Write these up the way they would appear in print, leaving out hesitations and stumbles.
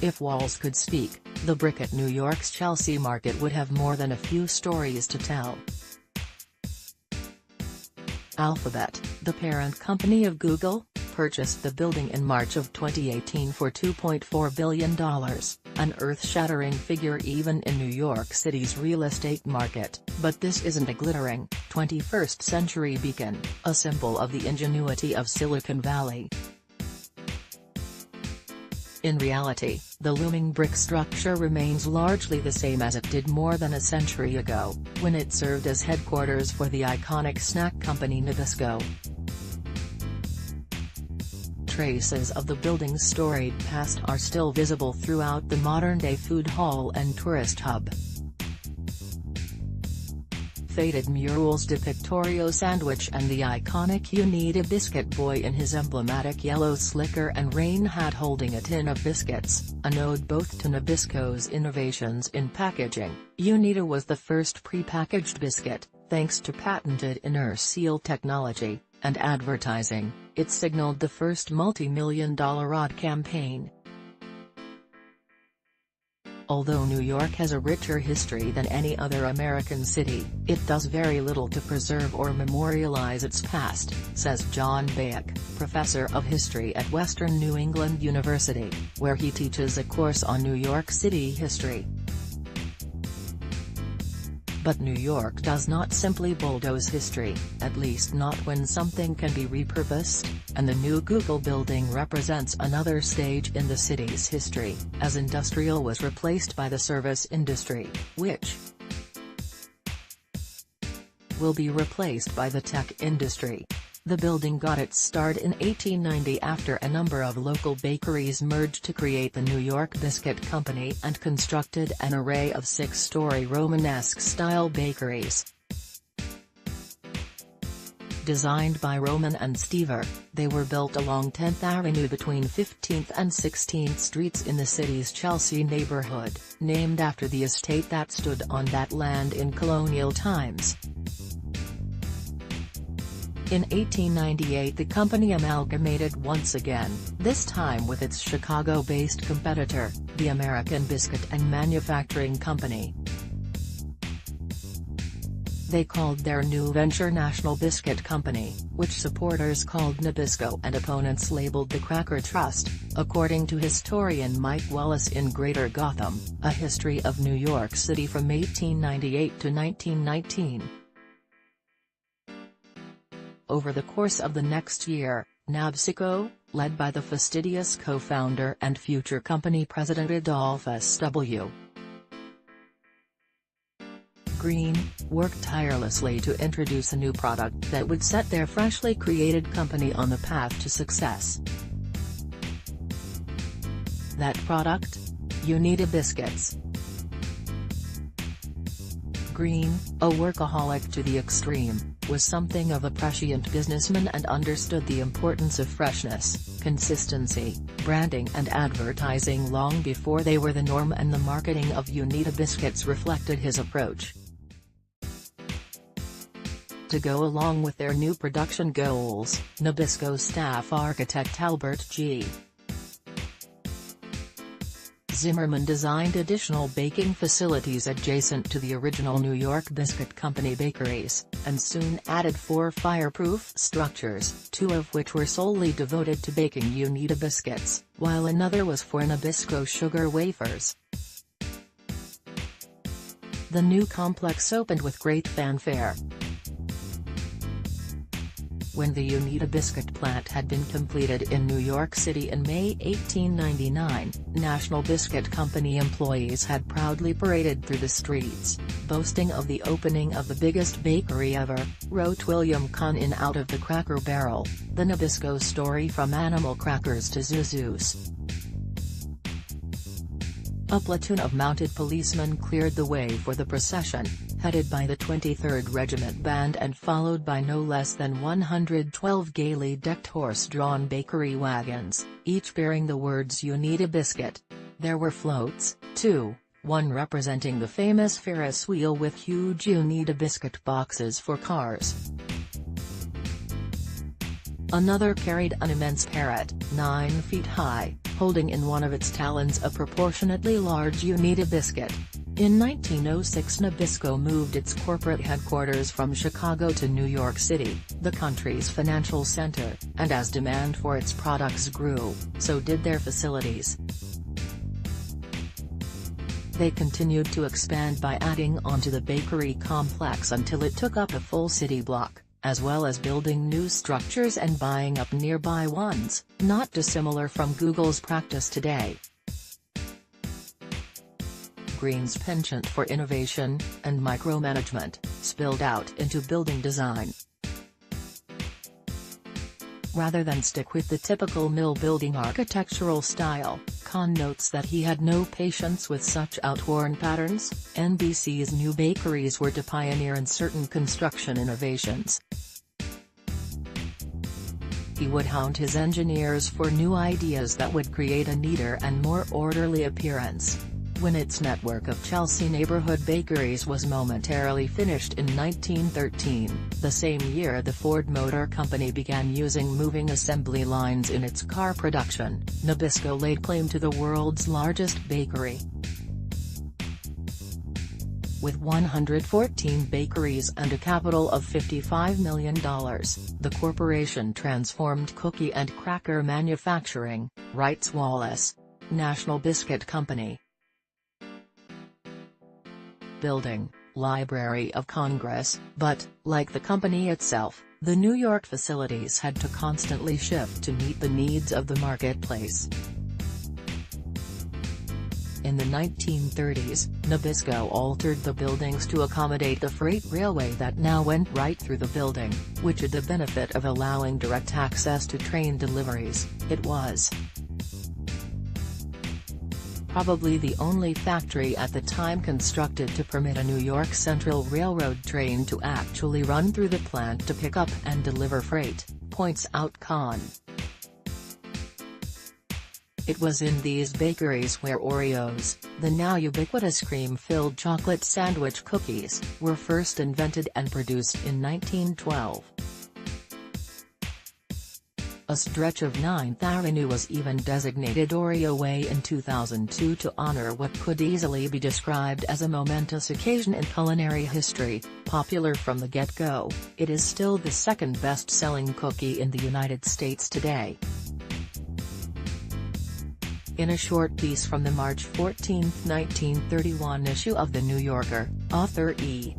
If walls could speak, the brick at New York's Chelsea Market would have more than a few stories to tell. Alphabet, the parent company of Google, purchased the building in March of 2018 for $2.4 billion, an earth-shattering figure even in New York City's real estate market, but this isn't a glittering, 21st-century beacon, a symbol of the ingenuity of Silicon Valley. In reality, the looming brick structure remains largely the same as it did more than a century ago, when it served as headquarters for the iconic snack company Nabisco. Traces of the building's storied past are still visible throughout the modern-day food hall and tourist hub. Faded murals depict Oreo sandwich and the iconic "You Need a Biscuit" boy in his emblematic yellow slicker and rain hat holding a tin of biscuits, a nod both to Nabisco's innovations in packaging. Unita was the first pre-packaged biscuit, thanks to patented inner seal technology, and advertising. It signaled the first multi-million-dollar ad campaign. Although New York has a richer history than any other American city, it does very little to preserve or memorialize its past, says John Bayek, professor of history at Western New England University, where he teaches a course on New York City history. But New York does not simply bulldoze history, at least not when something can be repurposed, and the new Google building represents another stage in the city's history, as industrial was replaced by the service industry, which will be replaced by the tech industry. The building got its start in 1890 after a number of local bakeries merged to create the New York Biscuit Company and constructed an array of 6-story Romanesque-style bakeries. Designed by Roman and Stever, they were built along 10th Avenue between 15th and 16th Streets in the city's Chelsea neighborhood, named after the estate that stood on that land in colonial times. In 1898 the company amalgamated once again, this time with its Chicago-based competitor, the American Biscuit and Manufacturing Company. They called their new venture National Biscuit Company, which supporters called Nabisco and opponents labeled the Cracker Trust, according to historian Mike Wallace in Greater Gotham, A History of New York City from 1898 to 1919. Over the course of the next year, Nabisco, led by the fastidious co-founder and future company president Adolphus W. Green, worked tirelessly to introduce a new product that would set their freshly created company on the path to success. That product? Unita Biscuits. Green, a workaholic to the extreme, was something of a prescient businessman and understood the importance of freshness, consistency, branding and advertising long before they were the norm, and the marketing of Unita Biscuits reflected his approach. To go along with their new production goals, Nabisco staff architect Albert G. Zimmerman designed additional baking facilities adjacent to the original New York Biscuit Company bakeries, and soon added 4 fireproof structures, 2 of which were solely devoted to baking Unita biscuits, while another was for Nabisco sugar wafers. The new complex opened with great fanfare. When the Unita Biscuit plant had been completed in New York City in May 1899, National Biscuit Company employees had proudly paraded through the streets, boasting of the opening of the biggest bakery ever, wrote William Kahn in Out of the Cracker Barrel, the Nabisco story from animal crackers to Zuzus. A platoon of mounted policemen cleared the way for the procession, headed by the 23rd Regiment Band and followed by no less than 112 gaily decked horse-drawn bakery wagons, each bearing the words Unita Biscuit. There were floats, too, one representing the famous Ferris wheel with huge Unita Biscuit boxes for cars. Another carried an immense parrot, 9 feet high, holding in one of its talons a proportionately large Unita biscuit. In 1906 Nabisco moved its corporate headquarters from Chicago to New York City, the country's financial center, and as demand for its products grew, so did their facilities. They continued to expand by adding onto the bakery complex until it took up a full city block, as well as building new structures and buying up nearby ones, not dissimilar from Google's practice today. Green's penchant for innovation and micromanagement spilled out into building design. Rather than stick with the typical mill-building architectural style, Kahn notes that he had no patience with such outworn patterns. NBC's new bakeries were to pioneer in certain construction innovations. He would hound his engineers for new ideas that would create a neater and more orderly appearance. When its network of Chelsea neighborhood bakeries was momentarily finished in 1913, the same year the Ford Motor Company began using moving assembly lines in its car production, Nabisco laid claim to the world's largest bakery. With 114 bakeries and a capital of $55 million, the corporation transformed cookie and cracker manufacturing, writes Wallace. National Biscuit Company. Building, Library of Congress, but, like the company itself, the New York facilities had to constantly shift to meet the needs of the marketplace. In the 1930s, Nabisco altered the buildings to accommodate the freight railway that now went right through the building, which had the benefit of allowing direct access to train deliveries. It was probably the only factory at the time constructed to permit a New York Central Railroad train to actually run through the plant to pick up and deliver freight, points out Kahn. It was in these bakeries where Oreos, the now ubiquitous cream-filled chocolate sandwich cookies, were first invented and produced in 1912. A stretch of 9th Avenue was even designated Oreo Way in 2002 to honor what could easily be described as a momentous occasion in culinary history. Popular from the get-go, it is still the second best-selling cookie in the United States today. In a short piece from the March 14, 1931 issue of The New Yorker, author E.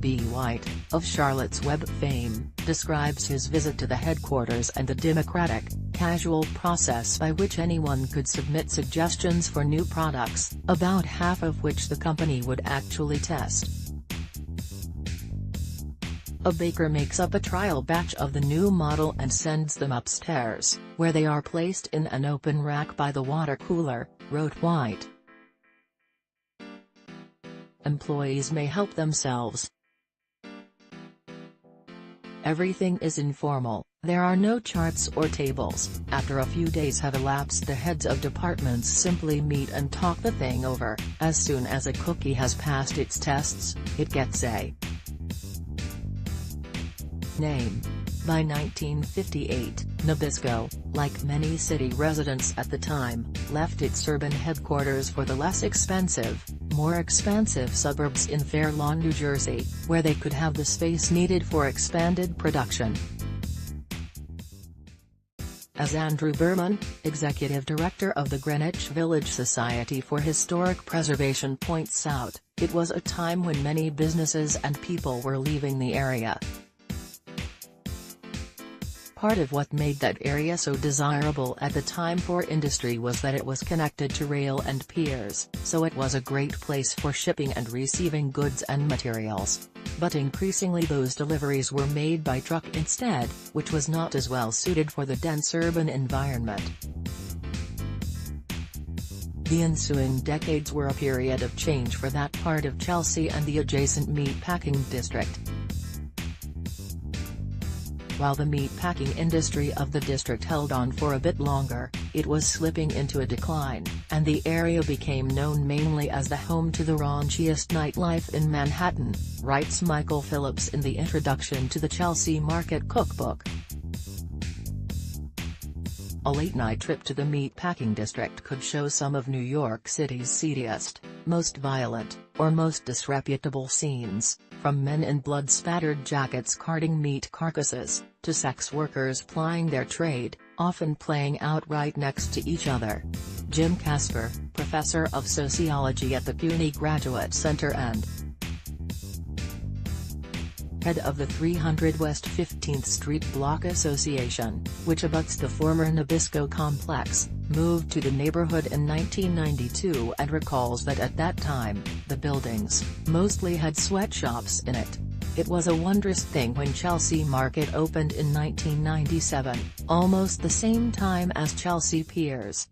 B. White, of Charlotte's Web fame, describes his visit to the headquarters and the democratic, casual process by which anyone could submit suggestions for new products, about half of which the company would actually test. A baker makes up a trial batch of the new model and sends them upstairs, where they are placed in an open rack by the water cooler, wrote White. Employees may help themselves. Everything is informal, there are no charts or tables. After a few days have elapsed, the heads of departments simply meet and talk the thing over. As soon as a cookie has passed its tests, it gets a name. By 1958, Nabisco, like many city residents at the time, left its urban headquarters for the less expensive, more expansive suburbs in Fair Lawn, New Jersey, where they could have the space needed for expanded production. As Andrew Berman, executive director of the Greenwich Village Society for Historic Preservation points out, it was a time when many businesses and people were leaving the area. Part of what made that area so desirable at the time for industry was that it was connected to rail and piers, so it was a great place for shipping and receiving goods and materials. But increasingly those deliveries were made by truck instead, which was not as well suited for the dense urban environment. The ensuing decades were a period of change for that part of Chelsea and the adjacent meatpacking district. While the meatpacking industry of the district held on for a bit longer, it was slipping into a decline, and the area became known mainly as the home to the raunchiest nightlife in Manhattan, writes Michael Phillips in the introduction to the Chelsea Market Cookbook. A late-night trip to the meatpacking district could show some of New York City's seediest, most violent, or most disreputable scenes, from men in blood-spattered jackets carting meat carcasses, to sex workers plying their trade, often playing out right next to each other. Jim Casper, professor of sociology at the CUNY Graduate Center and head of the 300 West 15th Street Block Association, which abuts the former Nabisco complex, moved to the neighborhood in 1992 and recalls that at that time, the buildings mostly had sweatshops in it. It was a wondrous thing when Chelsea Market opened in 1997, almost the same time as Chelsea Piers.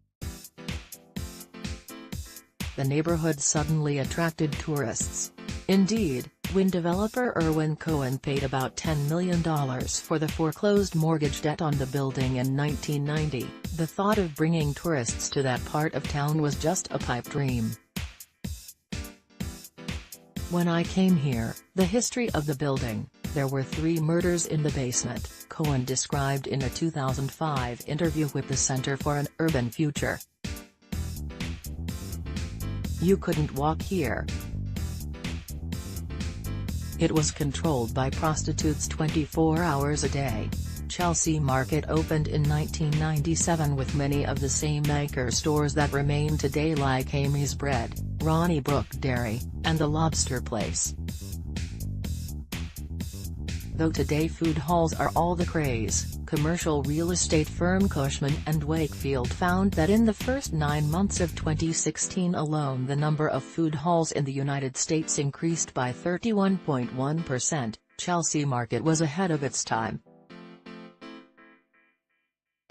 The neighborhood suddenly attracted tourists. Indeed, when developer Irwin Cohen paid about $10 million for the foreclosed mortgage debt on the building in 1990, the thought of bringing tourists to that part of town was just a pipe dream. When I came here, the history of the building, there were 3 murders in the basement, Cohen described in a 2005 interview with the Center for an Urban Future. You couldn't walk here. It was controlled by prostitutes 24 hours a day. Chelsea Market opened in 1997 with many of the same anchor stores that remain today, like Amy's Bread, Ronnie Brook Dairy, and the Lobster Place. Though today food halls are all the craze, commercial real estate firm Cushman & Wakefield found that in the first 9 months of 2016 alone the number of food halls in the United States increased by 31.1%. Chelsea Market was ahead of its time.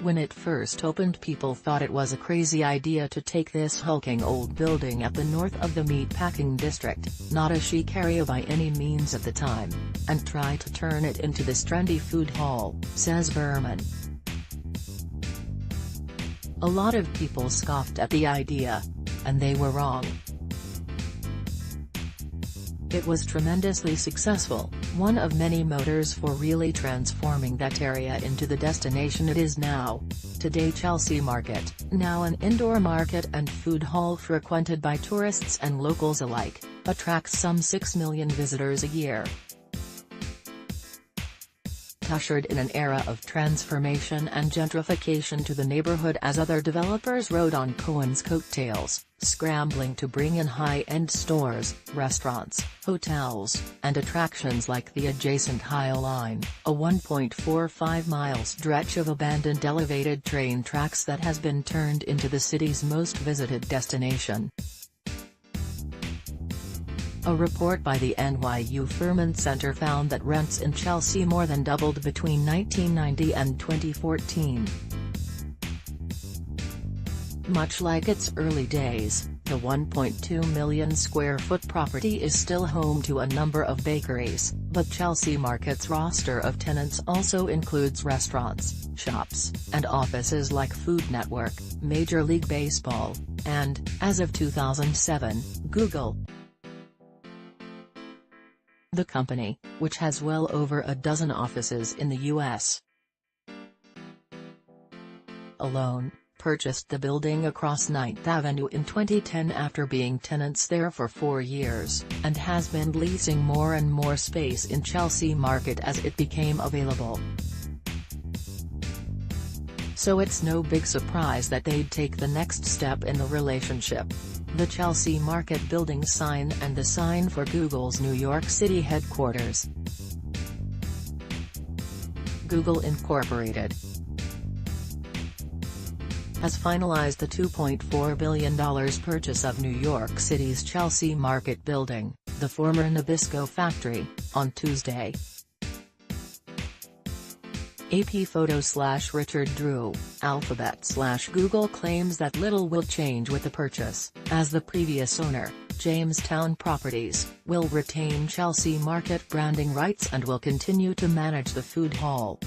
When it first opened, people thought it was a crazy idea to take this hulking old building at the north of the meatpacking district, not a chic area by any means at the time, and try to turn it into this trendy food hall, says Berman. A lot of people scoffed at the idea. And they were wrong. It was tremendously successful, one of many motors for really transforming that area into the destination it is now. Today Chelsea Market, now an indoor market and food hall frequented by tourists and locals alike, attracts some 6 million visitors a year. Ushered in an era of transformation and gentrification to the neighborhood as other developers rode on Cohen's coattails, scrambling to bring in high-end stores, restaurants, hotels, and attractions like the adjacent High Line, a 1.45-mile stretch of abandoned elevated train tracks that has been turned into the city's most visited destination. A report by the NYU Furman Center found that rents in Chelsea more than doubled between 1990 and 2014. Much like its early days, the 1.2 million square foot property is still home to a number of bakeries, but Chelsea Market's roster of tenants also includes restaurants, shops, and offices like Food Network, Major League Baseball, and, as of 2007, Google. The company, which has well over a dozen offices in the U.S. alone, purchased the building across 9th Avenue in 2010 after being tenants there for 4 years, and has been leasing more and more space in Chelsea Market as it became available. So it's no big surprise that they'd take the next step in the relationship. The Chelsea Market building sign and the sign for Google's New York City headquarters. Google Incorporated has finalized the $2.4 billion purchase of New York City's Chelsea Market building, the former Nabisco factory, on Tuesday. AP photo/Richard Drew, Alphabet/Google claims that little will change with the purchase, as the previous owner, Jamestown Properties, will retain Chelsea Market branding rights and will continue to manage the food hall.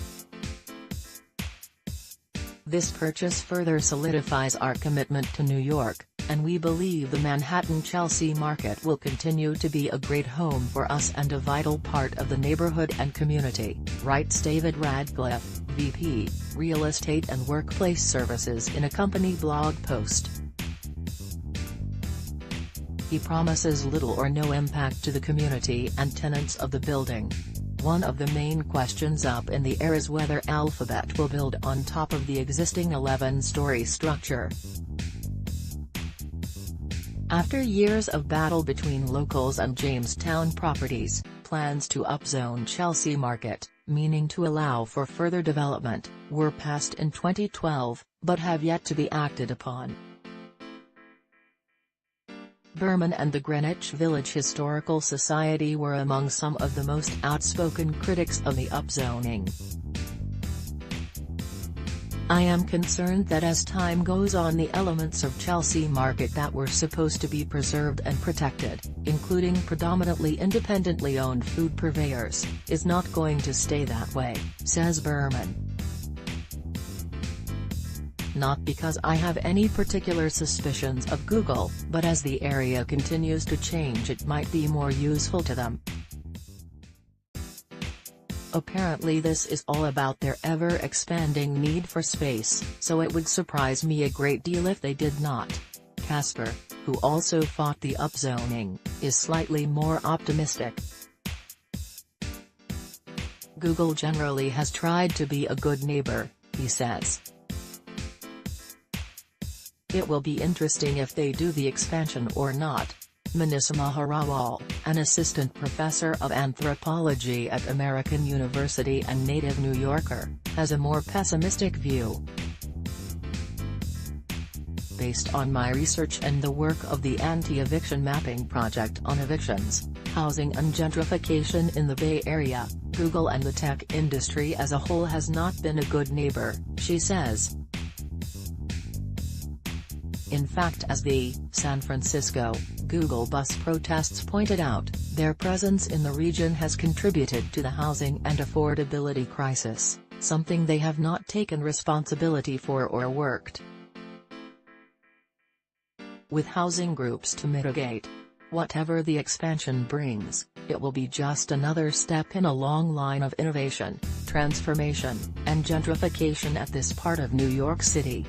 This purchase further solidifies our commitment to New York, and we believe the Manhattan Chelsea Market will continue to be a great home for us and a vital part of the neighborhood and community, writes David Radcliffe, VP, Real Estate and Workplace Services in a company blog post. He promises little or no impact to the community and tenants of the building. One of the main questions up in the air is whether Alphabet will build on top of the existing 11-story structure. After years of battle between locals and Jamestown Properties, plans to upzone Chelsea Market, meaning to allow for further development, were passed in 2012, but have yet to be acted upon. Berman and the Greenwich Village Historical Society were among some of the most outspoken critics of the upzoning. "I am concerned that as time goes on the elements of Chelsea Market that were supposed to be preserved and protected, including predominantly independently owned food purveyors, is not going to stay that way," says Berman. "Not because I have any particular suspicions of Google, but as the area continues to change it might be more useful to them. Apparently this is all about their ever-expanding need for space, so it would surprise me a great deal if they did not." Casper, who also fought the upzoning, is slightly more optimistic. "Google generally has tried to be a good neighbor," he says. "It will be interesting if they do the expansion or not." Manisa Maharawal, an assistant professor of anthropology at American University and native New Yorker, has a more pessimistic view. "Based on my research and the work of the Anti-Eviction Mapping Project on evictions, housing and gentrification in the Bay Area, Google and the tech industry as a whole has not been a good neighbor," she says. In fact, as the San Francisco Google bus protests pointed out, their presence in the region has contributed to the housing and affordability crisis, something they have not taken responsibility for or worked with housing groups to mitigate. Whatever the expansion brings, it will be just another step in a long line of innovation, transformation, and gentrification at this part of New York City.